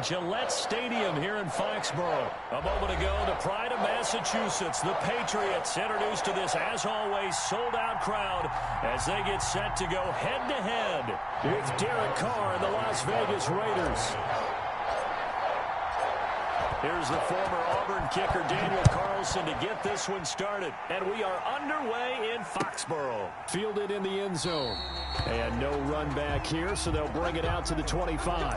Gillette Stadium here in Foxborough. A moment ago, the pride of Massachusetts, the Patriots, introduced to this, as always, sold-out crowd as they get set to go head-to-head with Derek Carr and the Las Vegas Raiders. Here's the former Auburn kicker, Daniel Carlson, to get this one started. And we are underway in Foxborough. Fielded in the end zone. And no run back here, so they'll bring it out to the 25.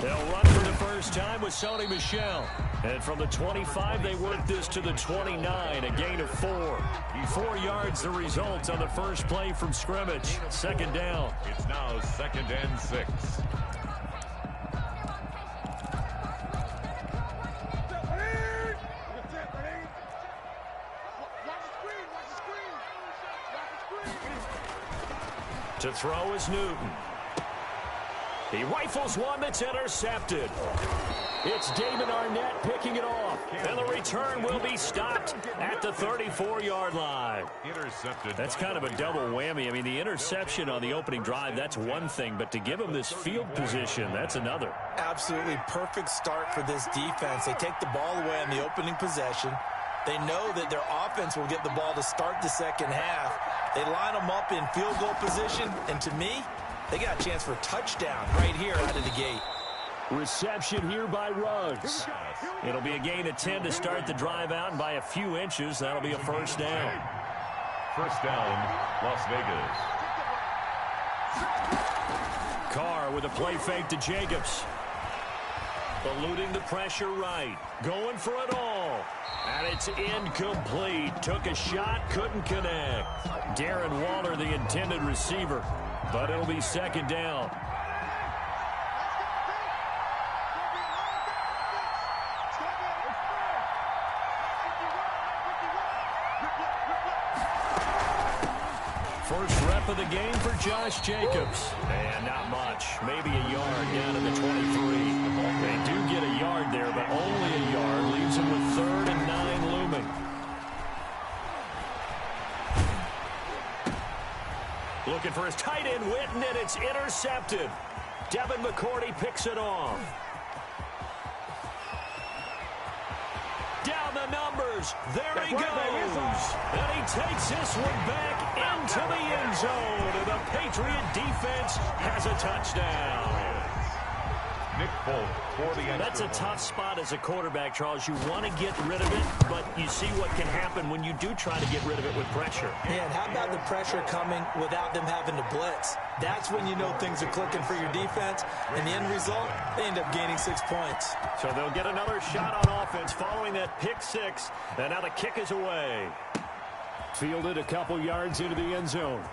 They'll run for the first time with Sony Michel. And from the 25, they work this to the 29, a gain of 4. 4 yards the result on the first play from scrimmage. Second down. It's now 2nd and 6. To throw is Newton. He rifles one that's intercepted. It's David Arnett picking it off. And the return will be stopped at the 34-yard line. Intercepted. That's kind of a double whammy. I mean, the interception on the opening drive, that's one thing. But to give him this field position, that's another. Absolutely perfect start for this defense. They take the ball away on the opening possession. They know that their offense will get the ball to start the second half. They line them up in field goal position. And to me, they got a chance for a touchdown right here out of the gate. Reception here by Ruggs. It'll be a gain of 10 to start the drive out, and by a few inches, that'll be a first down. First down, Las Vegas. Carr with a play fake to Jacobs. Eluding the pressure right. Going for it all. And it's incomplete. Took a shot, couldn't connect. Darren Waller, the intended receiver. But it'll be second down. First rep of the game for Josh Jacobs. And not much. Maybe a yard down to the 23. They do get a yard there, but only a yard. Leaves them with 3rd and 9 looming. Looking for his tight end, Witten, and it's intercepted. Devin McCourty picks it off. Down the numbers. There he goes. And he takes this one back into the end zone. And the Patriot defense has a touchdown. Nick Folk for the end. That's a tough spot as a quarterback, Charles. You want to get rid of it, but you see what can happen when you do try to get rid of it with pressure. Man, how about the pressure coming without them having to blitz? That's when you know things are clicking for your defense. And the end result, they end up gaining 6 points. So they'll get another shot on offense following that pick 6. And now the kick is away. Fielded a couple yards into the end zone.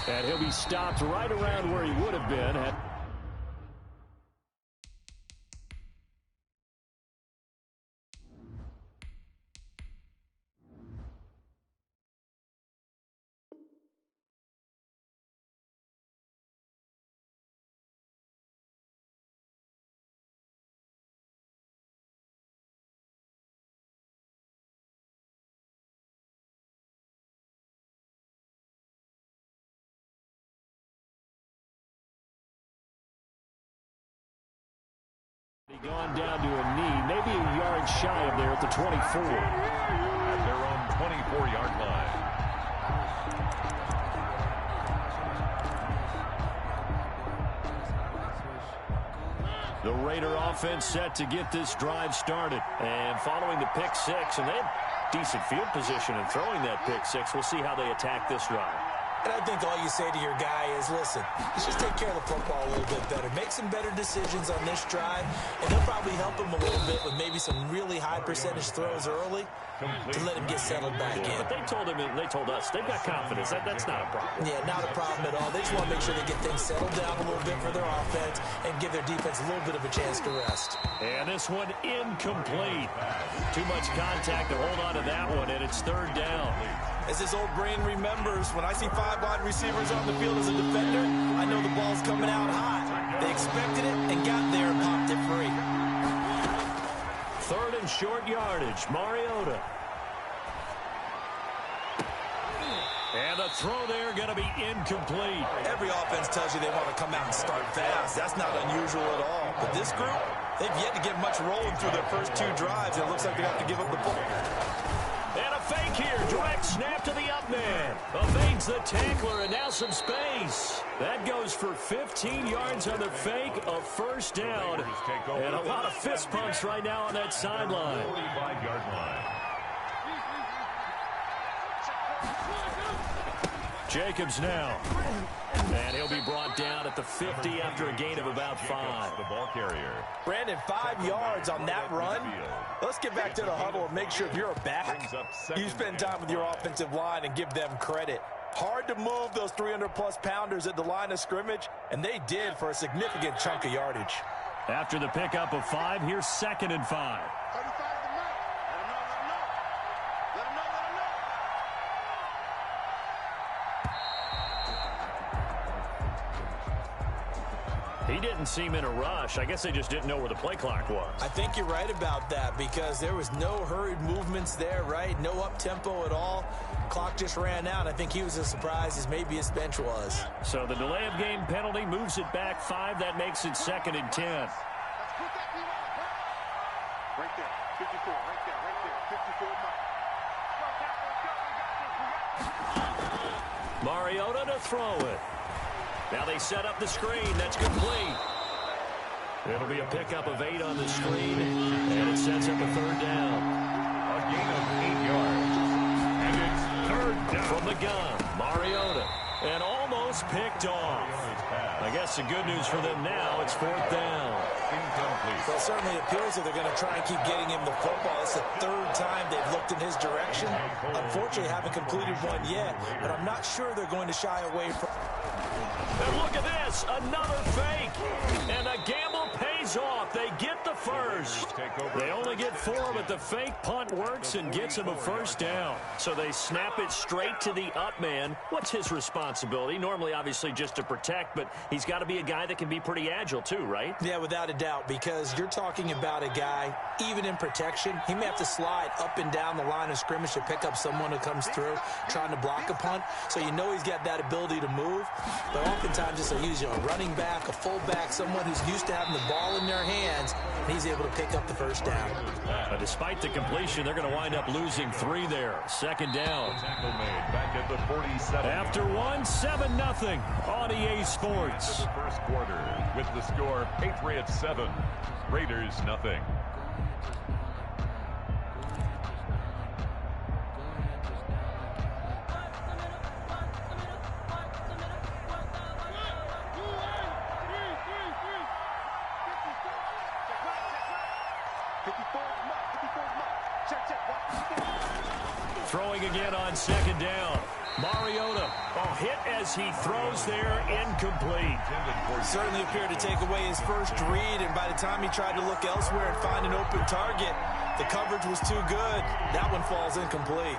And he'll be stopped right around where he would have been had gone down to a knee, maybe a yard shy of there at the 24. At their own 24-yard line. The Raider offense set to get this drive started. And following the pick 6, and they have decent field position in throwing that pick 6. We'll see how they attack this drive. And I think all you say to your guy is, listen, let's just take care of the football a little bit better. Make some better decisions on this drive, and they'll probably help him a little bit with maybe some really high percentage throws early to let him get settled back in. But they told us, they've got confidence. That's not a problem. Yeah, not a problem at all. They just want to make sure they get things settled down a little bit for their offense and give their defense a little bit of a chance to rest. And this one incomplete. Too much contact to hold on to that one, and it's third down. As this old brain remembers, when I see 5 wide receivers on the field as a defender, I know the ball's coming out hot. They expected it and got there and popped it free. Third and short yardage, Mariota. And the throw there going to be incomplete. Every offense tells you they want to come out and start fast. That's not unusual at all. But this group, they've yet to get much rolling through their first 2 drives. It looks like they have to give up the ball. And a fake here. Direct snap to the up man. Evades the tackler, and now some space. That goes for 15 yards on the fake, a first down. And a lot of fist pumps right now on that sideline. 45-yard line. Jacobs now. And he'll be brought down at the 50 after a gain of about 5. The ball carrier. Brandon, 5 yards on that run. Let's get back to the huddle and make sure if you're a back, you spend time with your offensive line and give them credit. Hard to move those 300-plus pounders at the line of scrimmage, and they did for a significant chunk of yardage. After the pickup of 5, here's 2nd and 5. He didn't seem in a rush. I guess they just didn't know where the play clock was. I think you're right about that because there was no hurried movements there, right? No up-tempo at all. Clock just ran out. I think he was as surprised as maybe his bench was. So the delay of game penalty moves it back 5. That makes it 2nd and 10. Right there, 54, right there, 54 mark. Mariota to throw it. Now they set up the screen. That's complete. It'll be a pickup of 8 on the screen, and it sets up a third down. A gain of 8 yards. And it's third down. From the gun, Mariota. And almost picked off. I guess the good news for them now, it's 4th down. Incomplete. Well, it certainly appears that they're going to try and keep getting him the football. It's the 3rd time they've looked in his direction. Unfortunately, haven't completed one yet, but I'm not sure they're going to shy away from... And look at this, another fake. And the gamble pays off. They get the first. They only get 4, but the fake punt works and gets them a first down. So they snap it straight to the up man. What's his responsibility? Normally, obviously, just to protect, but he's got to be a guy that can be pretty agile too, right? Yeah, without a doubt, because you're talking about a guy, even in protection, he may have to slide up and down the line of scrimmage to pick up someone who comes through trying to block a punt. So you know he's got that ability to move. But oftentimes it's a running back, a fullback, someone who's used to having the ball in their hands, and he's able to pick up the first down. Despite the completion, they're going to wind up losing 3 there. 2nd down. Tackle made back at the 47. After 1, 7-0 on EA Sports. The first quarter with the score Patriots 7, Raiders nothing. Throwing again on 2nd down. Mariota, hit as he throws there, incomplete. Certainly appeared to take away his first read, and by the time he tried to look elsewhere and find an open target, the coverage was too good. That one falls incomplete.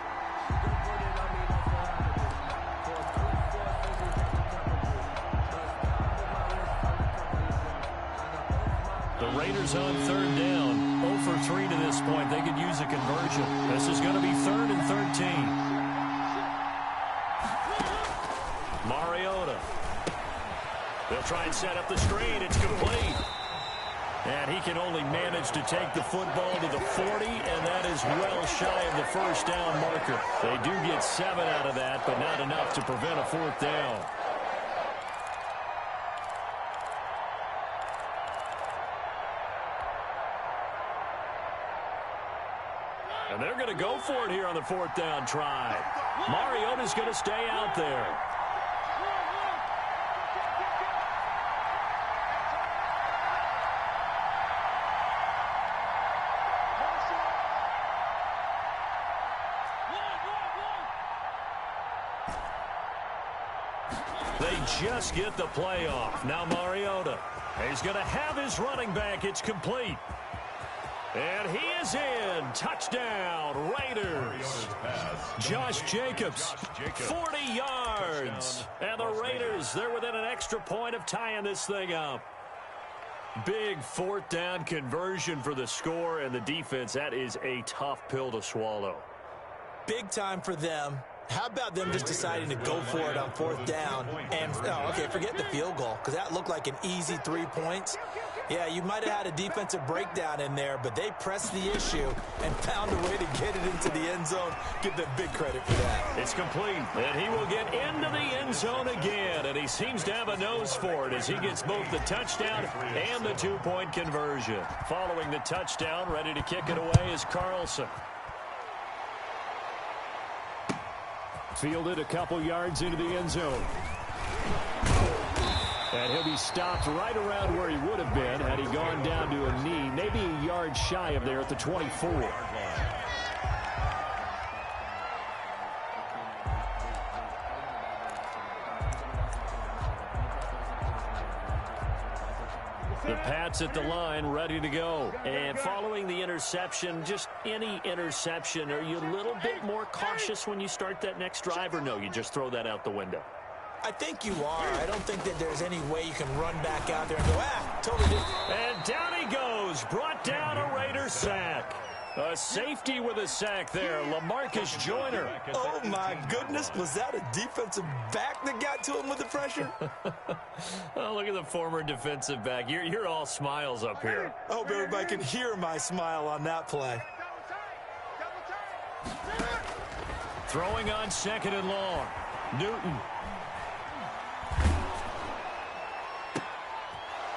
The Raiders on 3rd down. 0 for 3 to this point. They could use a conversion. This is going to be 3rd and 13. Mariota. They'll try and set up the screen. It's complete. And he can only manage to take the football to the 40, and that is well shy of the first down marker. They do get 7 out of that, but not enough to prevent a 4th down. And they're going to go for it here on the 4th down try. Mariota's going to stay out there. They just get the play off. Now Mariota. He's going to have his running back. It's complete. And he is in. Touchdown, Raiders. Josh Jacobs, 40 yards. And the Raiders, they're within an extra point of tying this thing up. Big fourth down conversion for the score, and the defense, that is a tough pill to swallow. Big time for them. How about them just deciding to go for it on fourth down? And, okay, forget the field goal, because that looked like an easy 3 points. Yeah, you might have had a defensive breakdown in there, but they pressed the issue and found a way to get it into the end zone. Give them big credit for that. It's complete, and he will get into the end zone again, and he seems to have a nose for it as he gets both the touchdown and the 2-point conversion. Following the touchdown, ready to kick it away is Carlson. Fielded a couple yards into the end zone. And he'll be stopped right around where he would have been had he gone down to a knee, maybe a yard shy of there at the 24. The Pats at the line, ready to go. And following the interception, just any interception, are you a little bit more cautious when you start that next drive, or no, you just throw that out the window? I think you are. I don't think that there's any way you can run back out there and go, totally different. And down he goes, brought down a Raider sack. A safety with a sack there, LaMarcus Joyner. Oh, my goodness. Was that a defensive back that got to him with the pressure? Oh, look at the former defensive back. You're all smiles up here. I hope everybody can hear my smile on that play. Throwing on 2nd and long. Newton.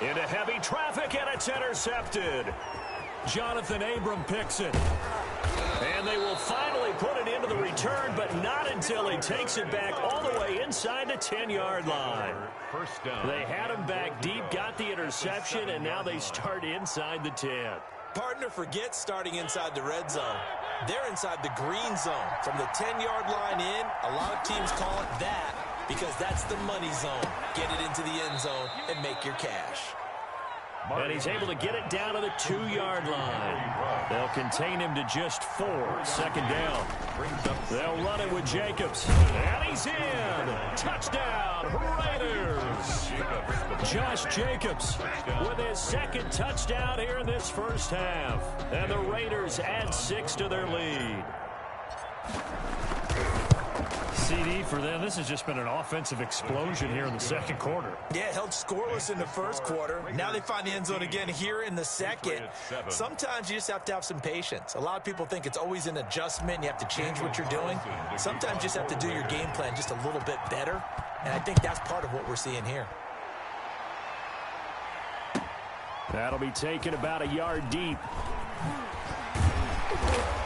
Into heavy traffic, and it's intercepted. Jonathan Abram picks it. And they will finally put it into the return, but not until he takes it back all the way inside the 10-yard line. First down. They had him back deep, got the interception, and now they start inside the 10. Partner, forget starting inside the red zone. They're inside the green zone. From the 10-yard line in, a lot of teams call it that because that's the money zone. Get it into the end zone and make your cash. And he's able to get it down to the 2-yard line. They'll contain him to just 4. 2nd down. They'll run it with Jacobs. And he's in. Touchdown, Raiders. Josh Jacobs with his 2nd touchdown here in this first half. And the Raiders add 6 to their lead. CD for them. This has just been an offensive explosion here in the 2nd quarter. Yeah, held scoreless in the 1st quarter. Now they find the end zone again here in the 2nd. Sometimes you just have to have some patience. A lot of people think it's always an adjustment. You have to change what you're doing. Sometimes you just have to do your game plan just a little bit better. And I think that's part of what we're seeing here. That'll be taken about a yard deep.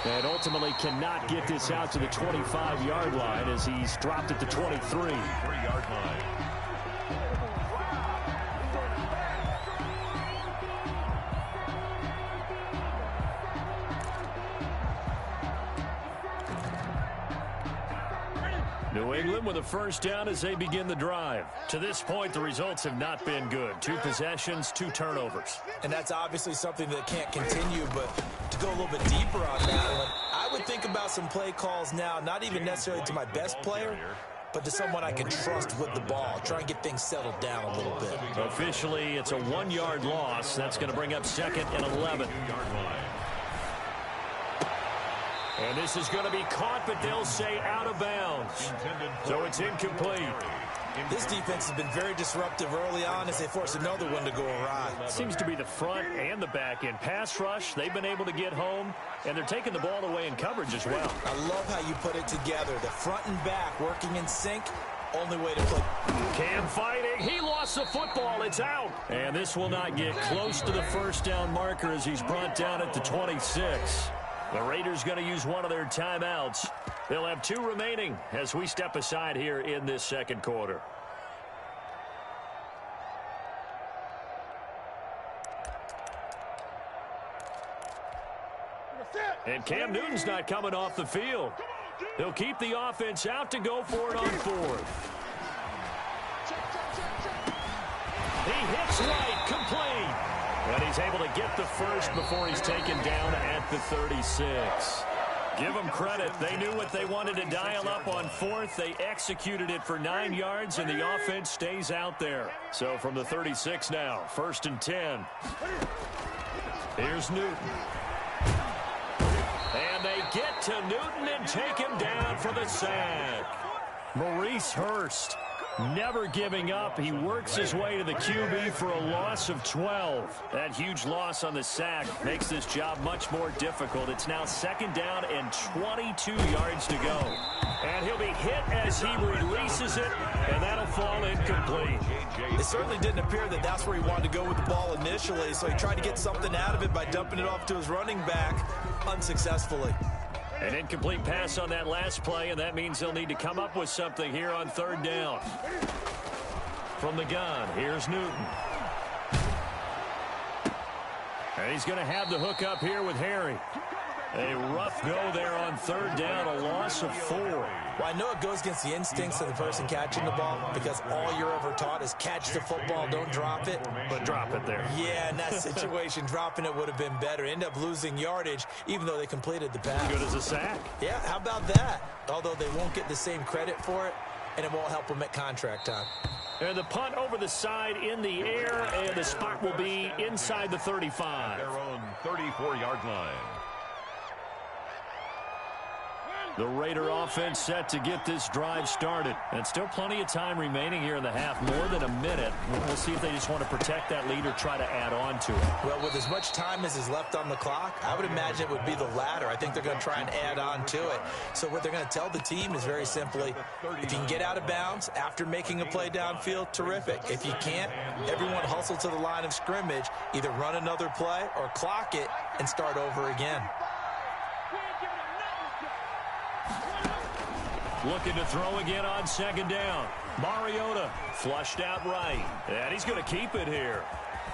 And ultimately cannot get this out to the 25-yard line as he's dropped at the 23. 3-yard line. New England with a first down as they begin the drive. To this point, the results have not been good. 2 possessions, 2 turnovers. And that's obviously something that can't continue, but to go a little bit deeper on that one, I would think about some play calls now, not even necessarily to my best player, but to someone I can trust with the ball. Try and get things settled down a little bit. Officially, it's a 1-yard loss. That's going to bring up 2nd and 11. And this is going to be caught, but they'll say out of bounds. So it's incomplete. This defense has been very disruptive early on as they force another one to go awry. Seems to be the front and the back end. Pass rush, they've been able to get home, and they're taking the ball away in coverage as well. I love how you put it together. The front and back working in sync. Only way to play. Cam fighting. He lost the football. It's out. And this will not get close to the first down marker as he's brought down at the 26. The Raiders going to use one of their timeouts. They'll have 2 remaining as we step aside here in this 2nd quarter. And Cam Newton's not coming off the field. They'll keep the offense out to go for it on 4th. He hits right, complete. And he's able to get the first before he's taken down at the 36. Give them credit. They knew what they wanted to dial up on fourth. They executed it for 9 yards, and the offense stays out there. So from the 36 now, 1st and 10. Here's Newton. And they get to Newton and take him down for the sack. Maurice Hurst, never giving up. He works his way to the QB for a loss of 12. That huge loss on the sack makes this job much more difficult. It's now 2nd down and 22 yards to go. And he'll be hit as he releases it, and that'll fall incomplete. It certainly didn't appear that that's where he wanted to go with the ball initially, so he tried to get something out of it by dumping it off to his running back unsuccessfully. An incomplete pass on that last play, and that means they'll need to come up with something here on 3rd down. From the gun, here's Newton. And he's going to have the hook up here with Harry. A rough go there on 3rd down, a loss of 4. Well, I know it goes against the instincts of the person catching the ball because all you're ever taught is catch the football, don't drop it. But drop it there. Yeah, in that situation, dropping it would have been better. End up losing yardage, even though they completed the pass. Good as a sack. Yeah, how about that? Although they won't get the same credit for it, and it won't help them at contract time. And the punt over the side in the air, and the spot will be inside the 35. Their own 34-yard line. The Raider offense set to get this drive started. And still plenty of time remaining here in the half, more than a minute. We'll see if they just want to protect that lead or try to add on to it. Well, with as much time as is left on the clock, I would imagine it would be the latter. I think they're going to try and add on to it. So what they're going to tell the team is very simply, if you can get out of bounds after making a play downfield, terrific. If you can't, everyone hustle to the line of scrimmage, either run another play or clock it and start over again. Looking to throw again on 2nd down. Mariota flushed out right. And he's going to keep it here.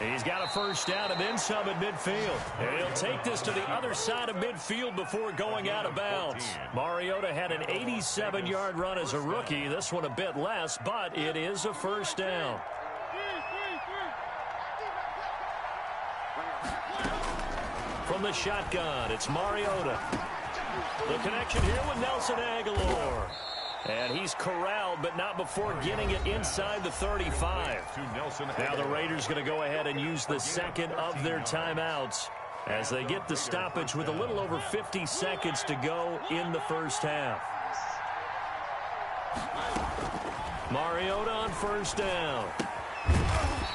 He's got a 1st down and then some at midfield. And he'll take this to the other side of midfield before going out of bounds. Mariota had an 87-yard run as a rookie. This one a bit less, but it is a 1st down. From the shotgun, it's Mariota. The connection here with Nelson Aguilar. And he's corralled, but not before getting it inside the 35. Now the Raiders going to go ahead and use the 2nd of their timeouts as they get the stoppage with a little over 50 seconds to go in the 1st half. Mariota on 1st down.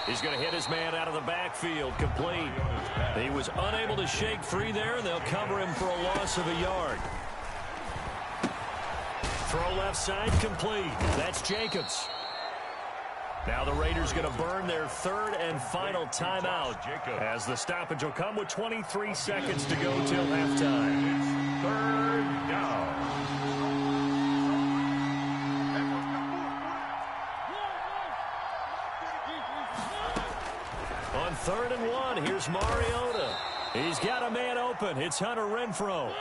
He's going to hit his man out of the backfield, complete. He was unable to shake free there, and they'll cover him for a loss of a yard. Throw left side, complete. That's Jacobs. Now the Raiders going to burn their 3rd and final timeout as the stoppage will come with 23 seconds to go till halftime. It's 3rd down. On 3rd and 1, here's Mariota. He's got a man open. It's Hunter Renfrow.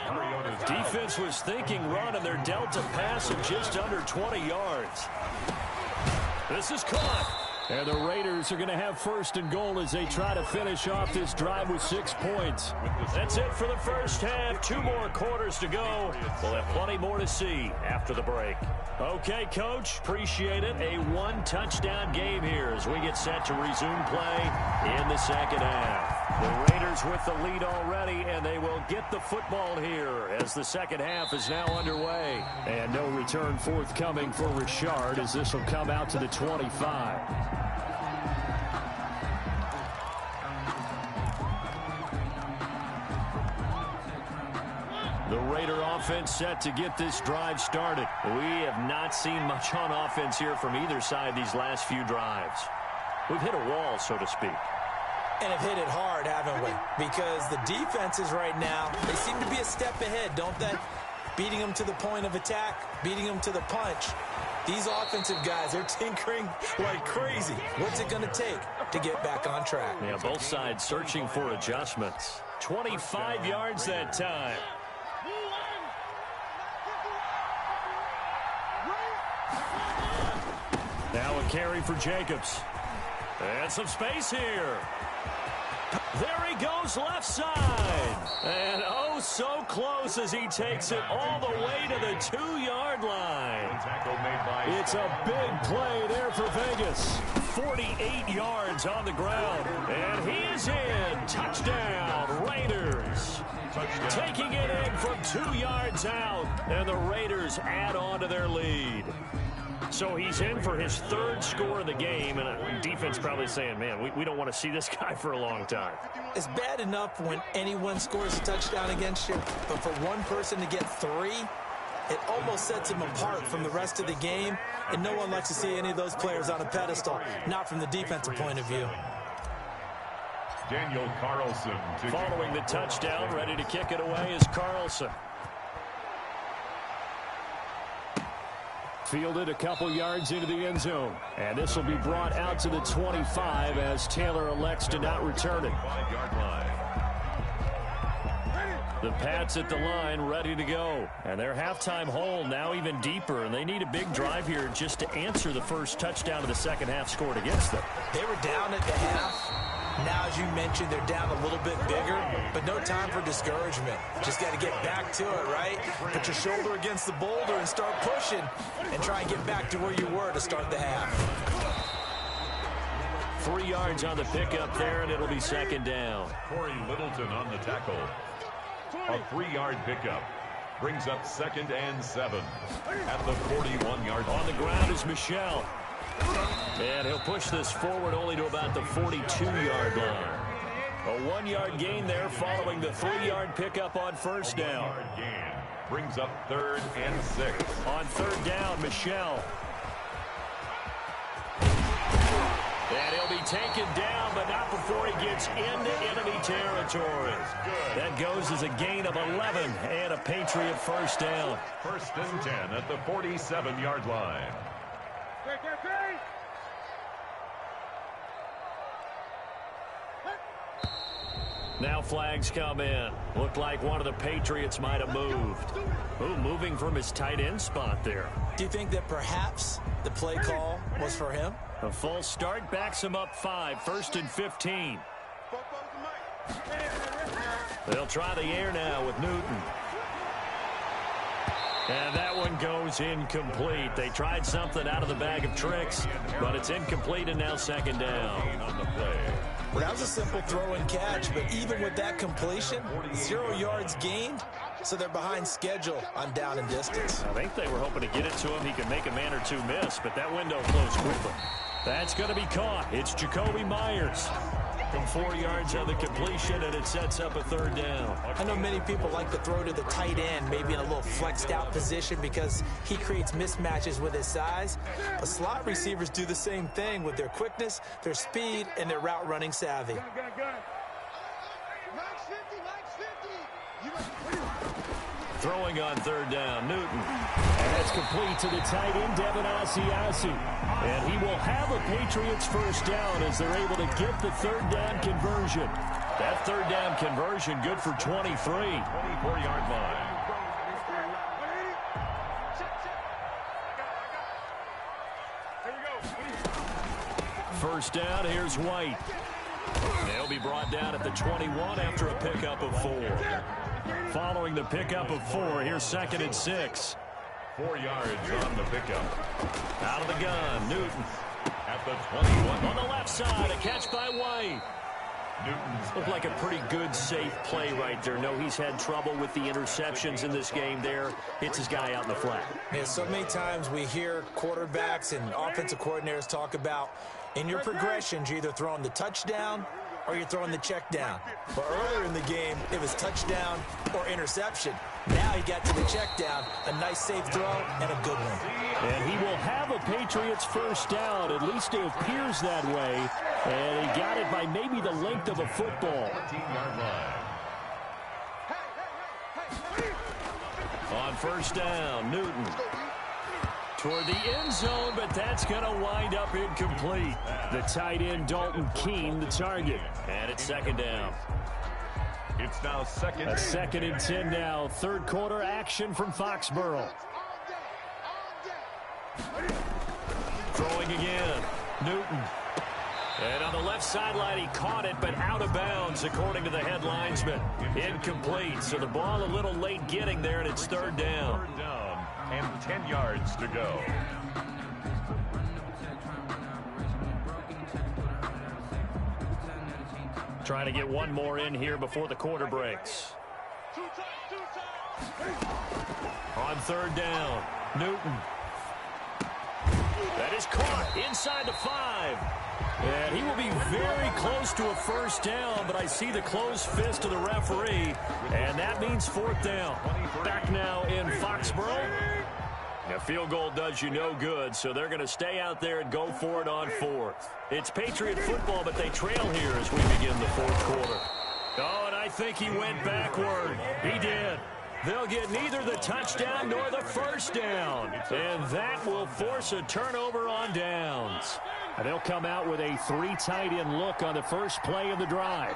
Defense was thinking run, and they're dealt a pass of just under 20 yards. This is caught. And the Raiders are going to have 1st and goal as they try to finish off this drive with 6 points. That's it for the 1st half. 2 more quarters to go. We'll have plenty more to see after the break. Okay, Coach, appreciate it. A 1-touchdown game here as we get set to resume play in the 2nd half. The Raiders with the lead already, and they will get the football here as the 2nd half is now underway. And no return forthcoming for Richard as this will come out to the 25. The Raider offense set to get this drive started. We have not seen much on offense here from either side these last few drives. We've hit a wall, so to speak. And have hit it hard, haven't we? Because the defenses right now, they seem to be a step ahead, don't they? Beating them to the point of attack, beating them to the punch. These offensive guys, they're tinkering like crazy. What's it going to take to get back on track? Yeah, both sides searching for adjustments. 25 yards that time. Now a carry for Jacobs. And some space here. There he goes left side. And oh, so close as he takes it all the way to the 2-yard line. It's a big play there for Vegas. 48 yards on the ground. And he is in. Touchdown, Raiders. Taking it in from 2 yards out. And the Raiders add on to their lead. So he's in for his 3rd score of the game, and defense probably saying, man, we don't want to see this guy for a long time. It's bad enough when anyone scores a touchdown against you, but for one person to get 3, it almost sets him apart from the rest of the game, and no one likes to see any of those players on a pedestal, not from the defensive point of view. Daniel Carlson. Following the touchdown, ready to kick it away is Carlson. Fielded a couple yards into the end zone. And this will be brought out to the 25 as Taylor elects to not return it. The Pats at the line ready to go. And their halftime hole now even deeper. And they need a big drive here just to answer the first touchdown of the second half scored against them. They were down at the half. Now, as you mentioned, they're down a little bit bigger, but no time for discouragement. Just got to get back to it, right? Put your shoulder against the boulder and start pushing and try and get back to where you were to start the half. 3 yards on the pickup there, and it'll be second down. Corey Littleton on the tackle. A 3-yard pickup brings up 2nd and 7 at the 41-yard line. On the ground is Michel. And he'll push this forward only to about the 42-yard line. A 1-yard gain there following the 3-yard pickup on first down. Gain brings up 3rd and 6. On 3rd down, Michel. And he'll be taken down, but not before he gets into enemy territory. That goes as a gain of 11 and a Patriot first down. 1st and 10 at the 47-yard line. Now flags come in. Looked like one of the Patriots might have moved. Ooh, moving from his tight end spot there. Do you think that perhaps the play call was for him? A false start backs him up 5. 1st and 15. They'll try the air now with Newton. And that one goes incomplete. They tried something out of the bag of tricks, but it's incomplete and now second down on the play. Well, that was a simple throw and catch, but even with that completion, 0 yards gained, so they're behind schedule on down and distance. I think they were hoping to get it to him. He could make a man or two miss, but that window closed quickly. That's going to be caught. It's Jacoby Myers from 4 yards on the completion, and it sets up a 3rd down. I know many people like to throw to the tight end, maybe in a little flexed out position because he creates mismatches with his size. But slot receivers do the same thing with their quickness, their speed, and their route running savvy. Throwing on 3rd down, Newton. And that's complete to the tight end, Devin Asiasi. And he will have a Patriots first down as they're able to get the 3rd down conversion. That 3rd down conversion good for 23. 24-yard line. First down, here's White. They'll be brought down at the 21 after a pickup of 4. Following the pickup of 4, here's 2nd and 6. 4 yards on the pickup. Out of the gun, Newton. At the 21. On the left side, a catch by White. Newton's Looked like a pretty good, safe play right there. No, he's had trouble with the interceptions in this game there. Hits his guy out in the flat. Yeah, so many times we hear quarterbacks and offensive coordinators talk about in your progressions, you're either throwing the touchdown or you're throwing the check down. But earlier in the game, it was touchdown or interception. Now he got to the check down, a nice safe throw, and a good one. And he will have a Patriots first down. At least it appears that way. And he got it by maybe the length of a football. 14-yard line. On first down, Newton. Toward the end zone, but that's going to wind up incomplete. The tight end, Dalton Keene, the target. And it's second down. It's now second. A 2nd and 10 now. 3rd quarter action from Foxborough. Throwing again. Newton. And on the left sideline, he caught it, but out of bounds, according to the head linesman. Incomplete, so the ball a little late getting there, and it's third down. Third down and 10 yards to go. Trying to get one more in here before the quarter breaks. On third down, Newton. That is caught inside the 5. And he will be very close to a first down, but I see the closed fist of the referee, and that means fourth down. Back now in Foxborough. A field goal does you no good, so they're going to stay out there and go for it on fourth. It's Patriot football, but they trail here as we begin the fourth quarter. Oh, and I think he went backward. He did. They'll get neither the touchdown nor the first down, and that will force a turnover on downs. And they'll come out with a 3 tight end look on the first play of the drive.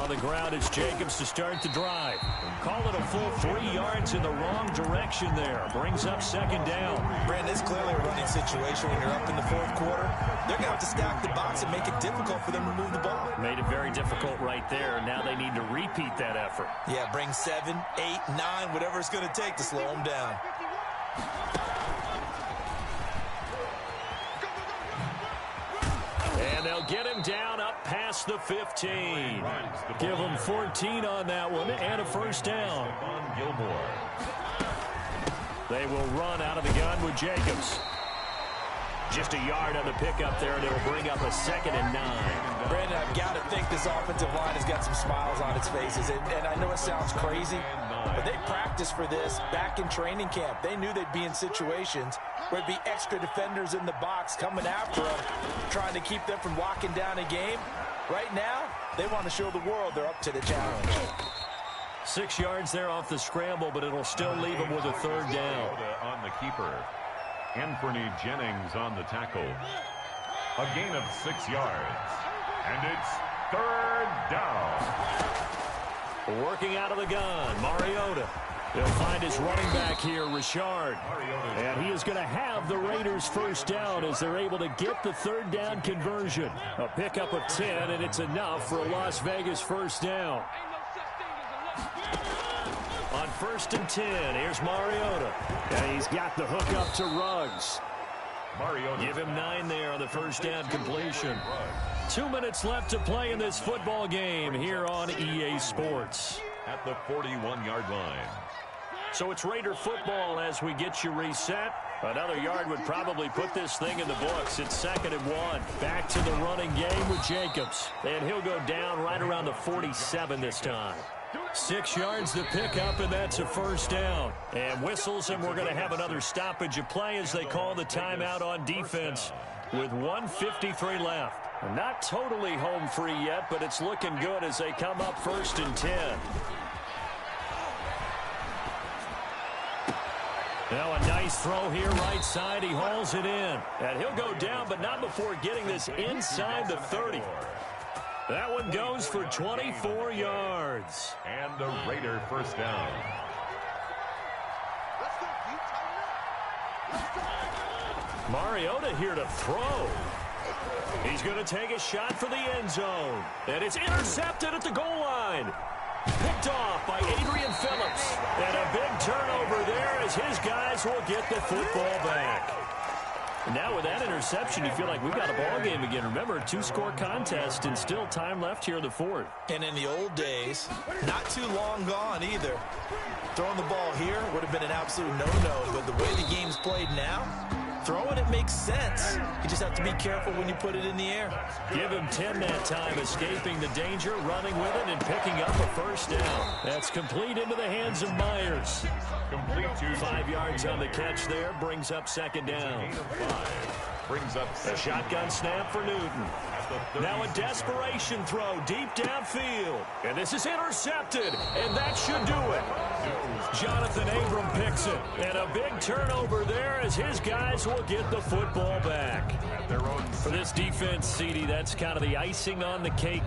On the ground, it's Jacobs to start the drive. Call it a full 3 yards in the wrong direction there. Brings up second down. Brandon, it's clearly a running situation when you're up in the fourth quarter. They're going to have to stack the box and make it difficult for them to move the ball. Made it very difficult right there. Now they need to repeat that effort. Yeah, bring 7, 8, 9, whatever it's going to take to slow them down. And they'll get him down up past the 15. Give him 14 on that one and a first down. They will run out of the gun with Jacobs. Just a yard on the pickup there, and it'll bring up a 2nd and 9. Brandon, I've got to think this offensive line has got some smiles on its faces. And I know it sounds crazy, but they practiced for this back in training camp. They knew they'd be in situations where it'd be extra defenders in the box coming after them, trying to keep them from locking down a game. Right now, they want to show the world they're up to the challenge. 6 yards there off the scramble, but it'll still leave them with a third down. On the keeper. Anthony Jennings on the tackle. A gain of 6 yards. And it's third down. Working out of the gun, Mariota. He'll find his running back here, Richard. And he is going to have the Raiders first down as they're able to get the third down conversion. A pickup of 10, and it's enough for a Las Vegas first down. On 1st and 10, here's Mariota. And he's got the hook up to Ruggs. Mariota. Give him 9 there on the first down completion. 2 minutes left to play in this football game here on EA Sports. At the 41-yard line. So it's Raider football as we get you reset. Another yard would probably put this thing in the books. It's 2nd and 1. Back to the running game with Jacobs. And he'll go down right around the 47 this time. 6 yards to pick up, and that's a first down. And whistles, and we're going to have another stoppage of play as they call the timeout on defense with 1:53 left. Not totally home free yet, but it's looking good as they come up 1st and 10. Now a nice throw here right side. He hauls it in. And he'll go down, but not before getting this inside the 30. That one goes for 24 yards. And a Raider first down. Mariota here to throw. He's going to take a shot for the end zone. And it's intercepted at the goal line. Picked off by Adrian Phillips. And a big turnover there as his guys will get the football back. And now with that interception, you feel like we've got a ball game again. Remember, 2-score contest and still time left here in the 4th. And in the old days, not too long gone either. Throwing the ball here would have been an absolute no-no, but the way the game's played now, throwing it makes sense. You just have to be careful when you put it in the air. Give him 10 that time, escaping the danger, running with it, and picking up a first down. That's complete into the hands of Myers. Complete to 5 yards on the catch there, brings up 2nd down. Brings up a shotgun snap for Newton. Now a desperation throw deep downfield. And this is intercepted, and that should do it. Jonathan Abram picks it. And a big turnover there as his guys will get the football back. For this defense, CD, that's kind of the icing on the cake